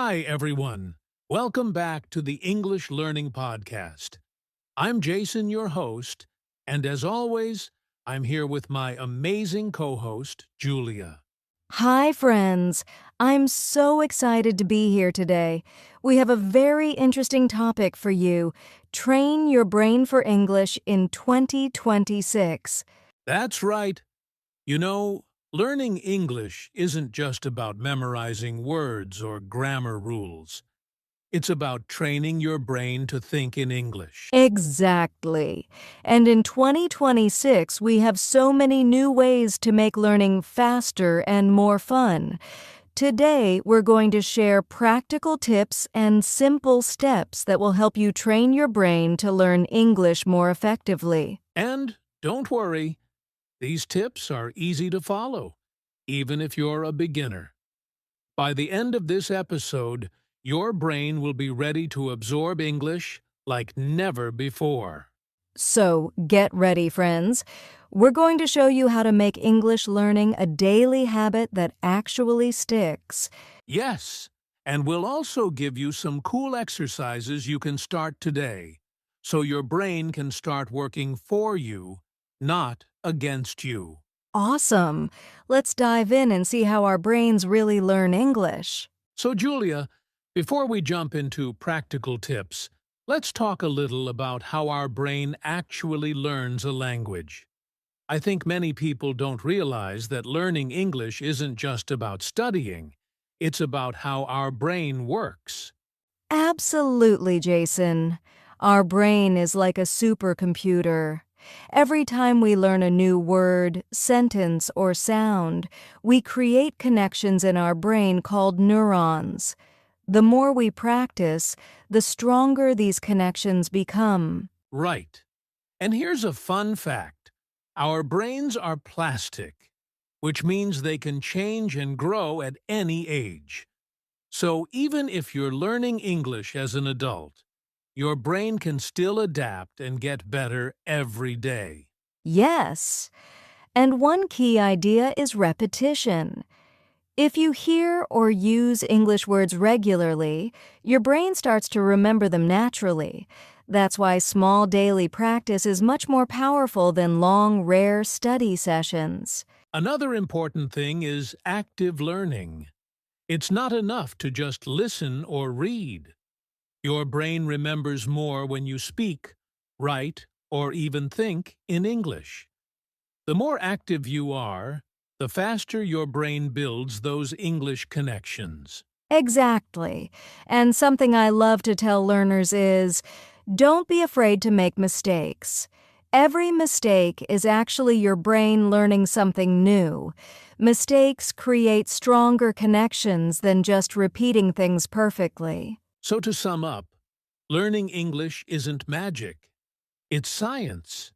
Hi, everyone. Welcome back to the English Learning Podcast. I'm Jason, your host, and as always, I'm here with my amazing co-host, Julia. Hi, friends. I'm so excited to be here today. We have a very interesting topic for you. Train your brain for English in 2026. That's right. Learning English isn't just about memorizing words or grammar rules. It's about training your brain to think in English. Exactly. And in 2026, we have so many new ways to make learning faster and more fun. Today, we're going to share practical tips and simple steps that will help you train your brain to learn English more effectively. And don't worry, these tips are easy to follow, even if you're a beginner. By the end of this episode, your brain will be ready to absorb English like never before. So, get ready, friends. We're going to show you how to make English learning a daily habit that actually sticks. Yes, and we'll also give you some cool exercises you can start today, so your brain can start working for you, not against you. Awesome! Let's dive in and see how our brains really learn English. So, Julia, before we jump into practical tips, let's talk a little about how our brain actually learns a language. I think many people don't realize that learning English isn't just about studying. It's about how our brain works. Absolutely, Jason. Our brain is like a supercomputer. Every time we learn a new word, sentence, or sound, we create connections in our brain called neurons. The more we practice, the stronger these connections become. Right. And here's a fun fact. Our brains are plastic, which means they can change and grow at any age. So even if you're learning English as an adult, your brain can still adapt and get better every day. Yes. And one key idea is repetition. If you hear or use English words regularly, your brain starts to remember them naturally. That's why small daily practice is much more powerful than long, rare study sessions. Another important thing is active learning. It's not enough to just listen or read. Your brain remembers more when you speak, write, or even think in English. The more active you are, the faster your brain builds those English connections. Exactly. And something I love to tell learners is, don't be afraid to make mistakes. Every mistake is actually your brain learning something new. Mistakes create stronger connections than just repeating things perfectly. So to sum up, learning English isn't magic. It's science.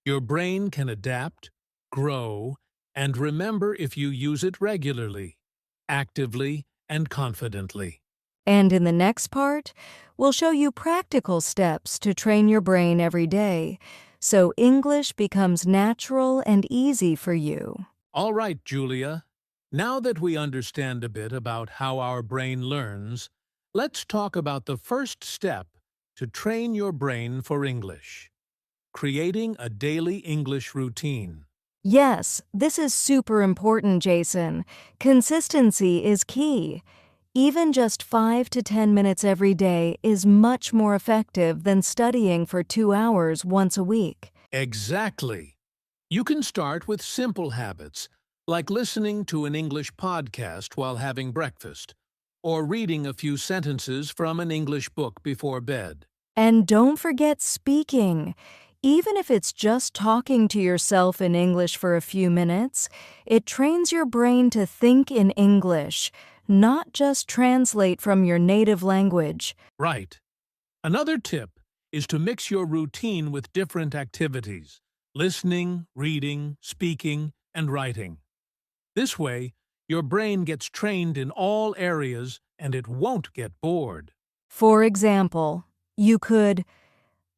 Your brain can adapt, grow, and remember if you use it regularly, actively, and confidently. And in the next part, we'll show you practical steps to train your brain every day, so English becomes natural and easy for you. All right, Julia. Now that we understand a bit about how our brain learns, let's talk about the first step to train your brain for English: creating a daily English routine. Yes, this is super important, Jason. Consistency is key. Even just 5 to 10 minutes every day is much more effective than studying for 2 hours once a week. Exactly. You can start with simple habits, like listening to an English podcast while having breakfast, or reading a few sentences from an English book before bed. And don't forget speaking. Even if it's just talking to yourself in English for a few minutes, it trains your brain to think in English, not just translate from your native language. Right. Another tip is to mix your routine with different activities: listening, reading, speaking, and writing. This way, your brain gets trained in all areas and it won't get bored. For example, you could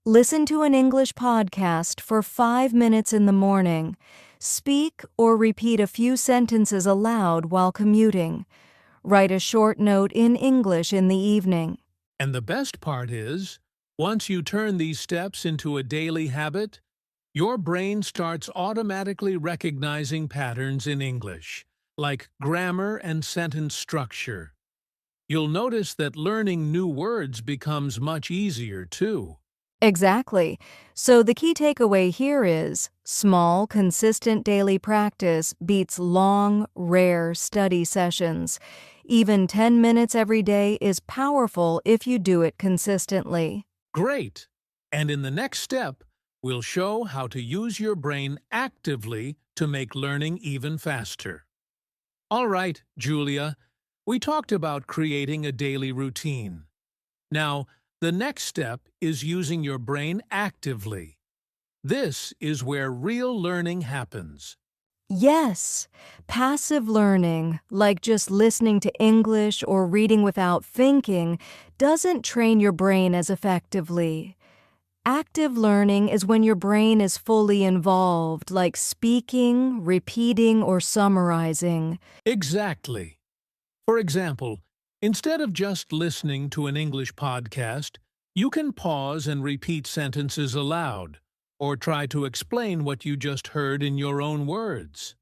listen to an English podcast for 5 minutes in the morning, speak or repeat a few sentences aloud while commuting, Write a short note in English in the evening. And the best part is, once you turn these steps into a daily habit, your brain starts automatically recognizing patterns in English, like grammar and sentence structure. You'll notice that learning new words becomes much easier, too. Exactly. So the key takeaway here is small, consistent daily practice beats long, rare study sessions. Even 10 minutes every day is powerful if you do it consistently. Great! And in the next step, we'll show how to use your brain actively to make learning even faster. All right, Julia, we talked about creating a daily routine. Now, the next step is using your brain actively. This is where real learning happens. Yes, passive learning, like just listening to English or reading without thinking, doesn't train your brain as effectively. Active learning is when your brain is fully involved, like speaking, repeating, or summarizing. Exactly. For example, instead of just listening to an English podcast, you can pause and repeat sentences aloud, or try to explain what you just heard in your own words.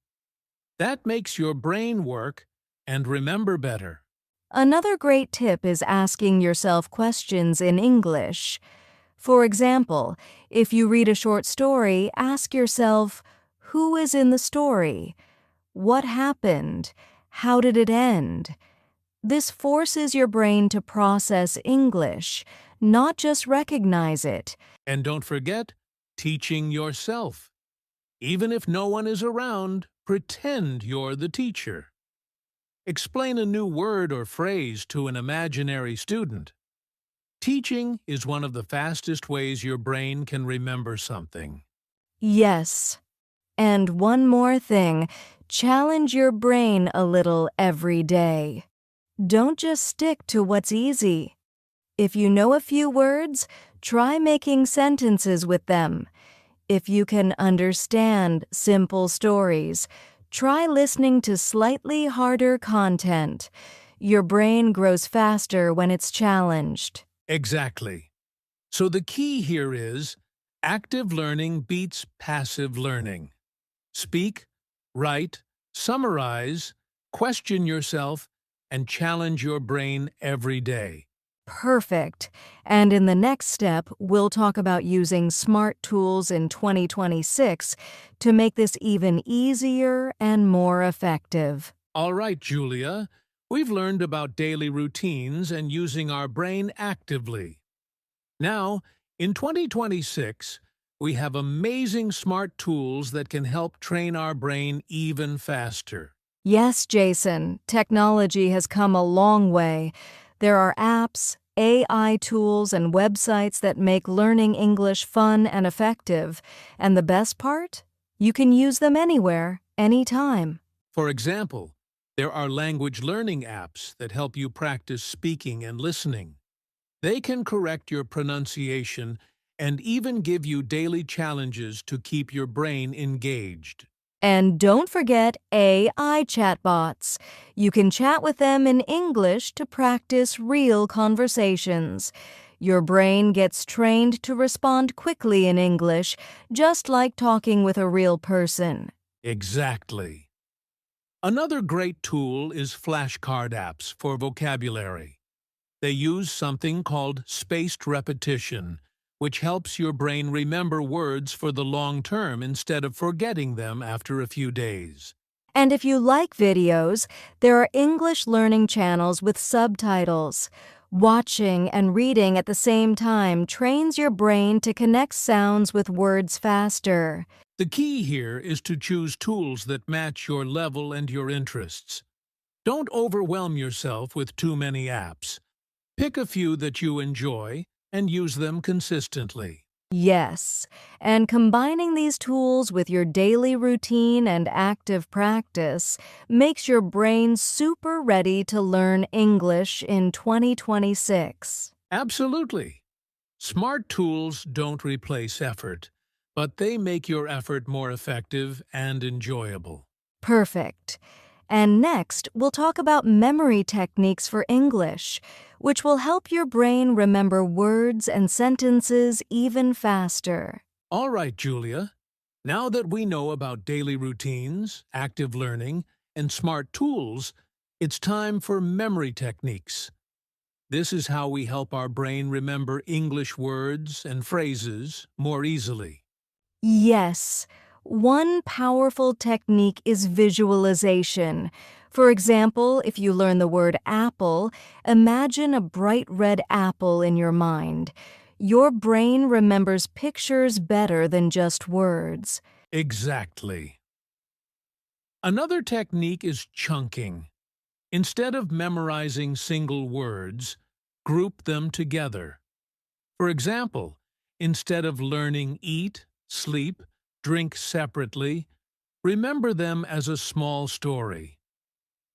That makes your brain work and remember better. Another great tip is asking yourself questions in English. For example, if you read a short story, ask yourself, who is in the story? What happened? How did it end? This forces your brain to process English, not just recognize it. And don't forget, teaching yourself. Even if no one is around, pretend you're the teacher. Explain a new word or phrase to an imaginary student. Teaching is one of the fastest ways your brain can remember something. Yes. And one more thing, challenge your brain a little every day. Don't just stick to what's easy. If you know a few words, try making sentences with them. If you can understand simple stories, try listening to slightly harder content. Your brain grows faster when it's challenged. Exactly. So the key here is active learning beats passive learning. Speak, write, summarize, question yourself, and challenge your brain every day. Perfect. And in the next step, we'll talk about using smart tools in 2026 to make this even easier and more effective. All right, Julia, we've learned about daily routines and using our brain actively. Now, in 2026, we have amazing smart tools that can help train our brain even faster. Yes, Jason, technology has come a long way. There are apps, AI tools, and websites that make learning English fun and effective. And the best part? You can use them anywhere, anytime. For example, there are language learning apps that help you practice speaking and listening. They can correct your pronunciation and even give you daily challenges to keep your brain engaged. And don't forget AI chatbots. You can chat with them in English to practice real conversations. Your brain gets trained to respond quickly in English, just like talking with a real person. Exactly. Another great tool is flashcard apps for vocabulary. They use something called spaced repetition, which helps your brain remember words for the long term instead of forgetting them after a few days. And if you like videos, there are English learning channels with subtitles. Watching and reading at the same time trains your brain to connect sounds with words faster. The key here is to choose tools that match your level and your interests. Don't overwhelm yourself with too many apps. Pick a few that you enjoy and use them consistently. Yes, and combining these tools with your daily routine and active practice makes your brain super ready to learn English in 2026. Absolutely. Smart tools don't replace effort, but they make your effort more effective and enjoyable. Perfect. And next, we'll talk about memory techniques for English, which will help your brain remember words and sentences even faster. All right, Julia. Now that we know about daily routines, active learning, and smart tools, it's time for memory techniques. This is how we help our brain remember English words and phrases more easily. Yes, one powerful technique is visualization. For example, if you learn the word apple, imagine a bright red apple in your mind. Your brain remembers pictures better than just words. Exactly. Another technique is chunking. Instead of memorizing single words, group them together. For example, instead of learning eat, sleep, drink separately, remember them as a small story.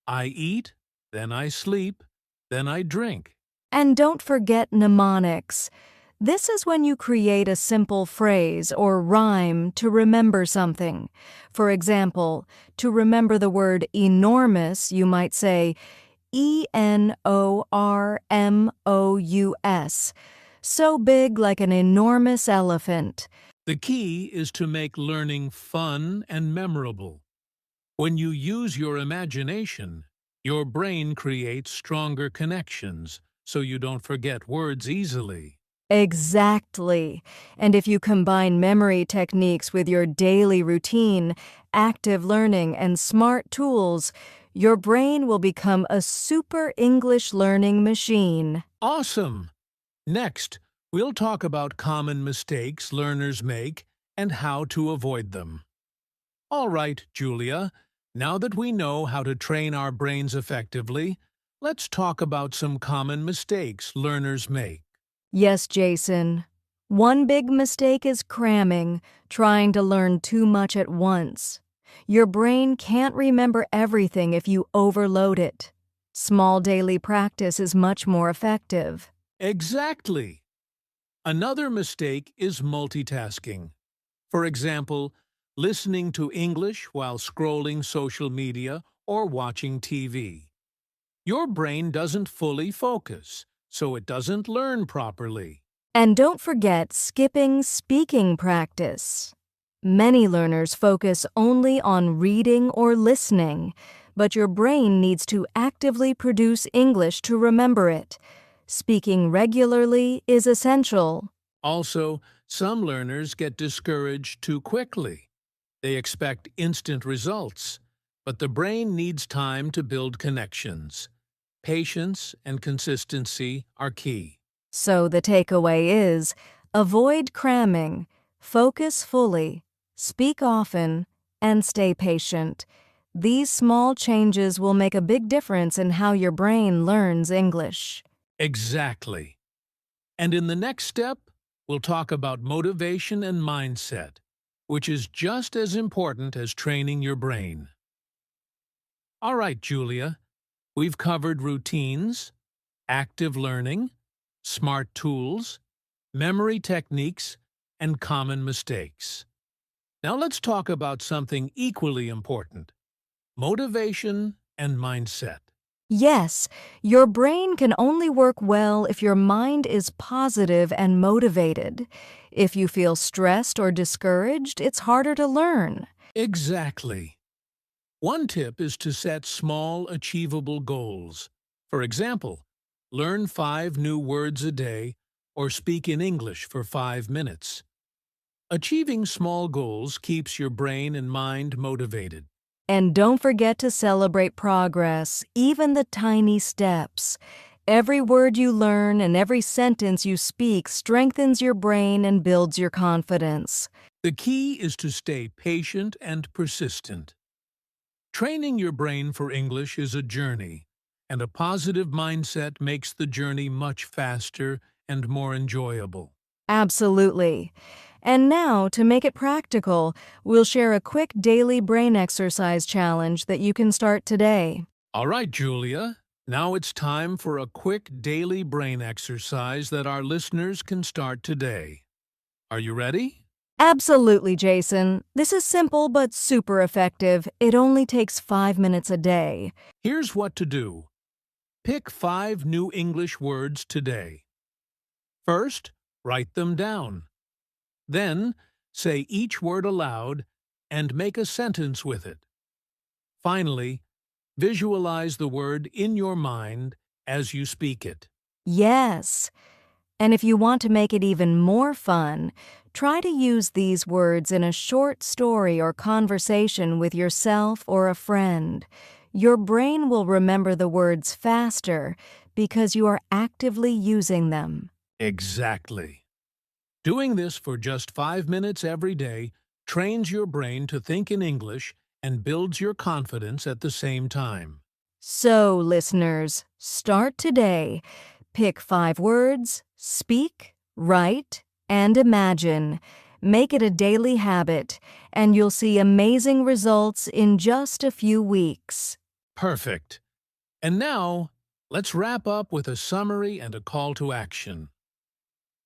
I eat, then I sleep, then I drink. And don't forget mnemonics. This is when you create a simple phrase or rhyme to remember something. For example, to remember the word enormous, you might say enormous. So big like an enormous elephant. The key is to make learning fun and memorable. When you use your imagination, your brain creates stronger connections, so you don't forget words easily. Exactly. And if you combine memory techniques with your daily routine, active learning, and smart tools, your brain will become a super English learning machine. Awesome! Next, we'll talk about common mistakes learners make and how to avoid them. All right, Julia, now that we know how to train our brains effectively, let's talk about some common mistakes learners make. Yes, Jason. One big mistake is cramming, trying to learn too much at once. Your brain can't remember everything if you overload it. Small daily practice is much more effective. Exactly! Another mistake is multitasking. For example, listening to English while scrolling social media or watching TV. Your brain doesn't fully focus, so it doesn't learn properly. And don't forget skipping speaking practice. Many learners focus only on reading or listening, but your brain needs to actively produce English to remember it. Speaking regularly is essential. Also, some learners get discouraged too quickly. They expect instant results, but the brain needs time to build connections. Patience and consistency are key. So the takeaway is, avoid cramming, focus fully, speak often, and stay patient. These small changes will make a big difference in how your brain learns English. Exactly. And in the next step, we'll talk about motivation and mindset, which is just as important as training your brain. All right, Julia, we've covered routines, active learning, smart tools, memory techniques, and common mistakes. Now let's talk about something equally important: motivation and mindset. Yes, your brain can only work well if your mind is positive and motivated. If you feel stressed or discouraged, it's harder to learn. Exactly. One tip is to set small, achievable goals. For example, learn 5 new words a day or speak in English for 5 minutes. Achieving small goals keeps your brain and mind motivated. And don't forget to celebrate progress, even the tiny steps. Every word you learn and every sentence you speak strengthens your brain and builds your confidence. The key is to stay patient and persistent. Training your brain for English is a journey, and a positive mindset makes the journey much faster and more enjoyable. Absolutely. And now, to make it practical, we'll share a quick daily brain exercise challenge that you can start today. All right, Julia, now it's time for a quick daily brain exercise that our listeners can start today. Are you ready? Absolutely, Jason. This is simple but super effective. It only takes 5 minutes a day. Here's what to do. Pick 5 new English words today. First, write them down. Then, say each word aloud and make a sentence with it. Finally, visualize the word in your mind as you speak it. Yes. And if you want to make it even more fun, try to use these words in a short story or conversation with yourself or a friend. Your brain will remember the words faster because you are actively using them. Exactly. Doing this for just 5 minutes every day trains your brain to think in English and builds your confidence at the same time. So, listeners, start today. Pick 5 words, speak, write, and imagine. Make it a daily habit, and you'll see amazing results in just a few weeks. Perfect. And now, let's wrap up with a summary and a call to action.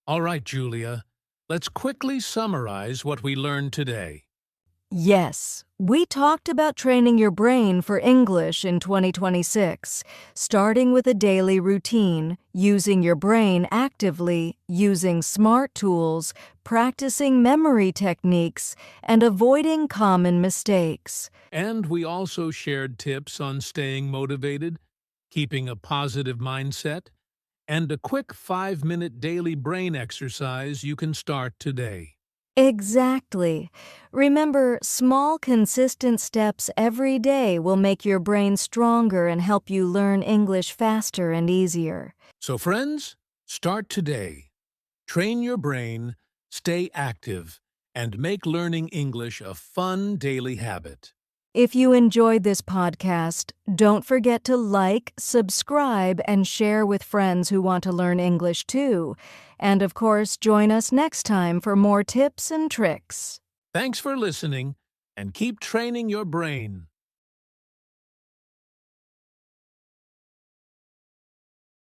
All right, Julia, let's quickly summarize what we learned today. Yes, we talked about training your brain for English in 2026, starting with a daily routine, using your brain actively, using smart tools, practicing memory techniques, and avoiding common mistakes. And we also shared tips on staying motivated, keeping a positive mindset, and a quick 5-minute daily brain exercise you can start today. Exactly. Remember, small, consistent steps every day will make your brain stronger and help you learn English faster and easier. So friends, start today. Train your brain, stay active, and make learning English a fun daily habit. If you enjoyed this podcast, don't forget to like, subscribe, and share with friends who want to learn English too. And of course, join us next time for more tips and tricks. Thanks for listening, and keep training your brain.